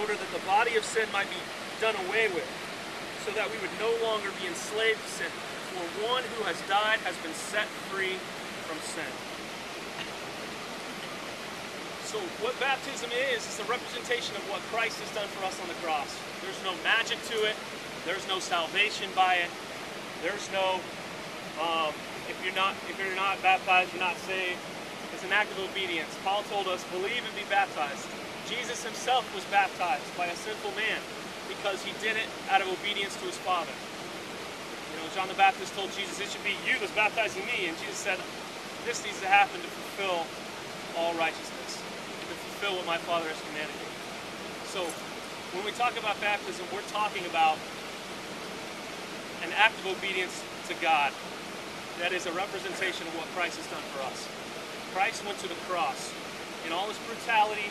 order that the body of sin might be done away with, so that we would no longer be enslaved to sin. For one who has died has been set free from sin. So what baptism is a representation of what Christ has done for us on the cross. There's no magic to it. There's no salvation by it. There's no, if you're not baptized, you're not saved. It's an act of obedience. Paul told us, believe and be baptized. Jesus himself was baptized by a sinful man because he did it out of obedience to his Father. You know, John the Baptist told Jesus, it should be you that's baptizing me. And Jesus said, this needs to happen to fulfill all righteousness, to fulfill what my Father has commanded me. So when we talk about baptism, we're talking about an act of obedience to God that is a representation of what Christ has done for us. Christ went to the cross in all its brutality,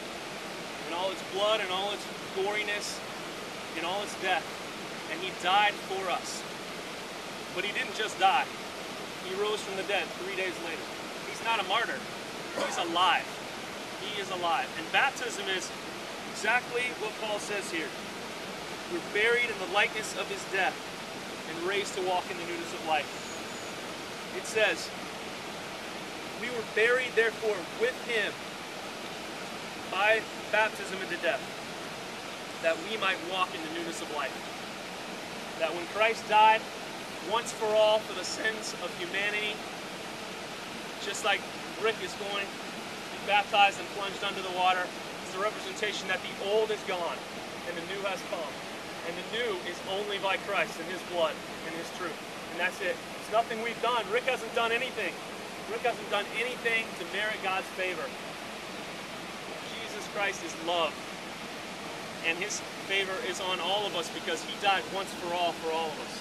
in all its blood, in all its goriness, in all its death, and he died for us. But he didn't just die. He rose from the dead 3 days later. He's not a martyr. He's alive. He is alive. And baptism is exactly what Paul says here. We're buried in the likeness of his death and raised to walk in the newness of life. It says, we were buried therefore with him by baptism into death, that we might walk in the newness of life. That when Christ died once for all for the sins of humanity, just like Rick is going to be baptized and plunged under the water, it's a representation that the old is gone and the new has come. And the new is only by Christ and his blood and his truth. And that's it. It's nothing we've done. Rick hasn't done anything. Rick hasn't done anything to merit God's favor. Jesus Christ is love. And his favor is on all of us because he died once for all of us.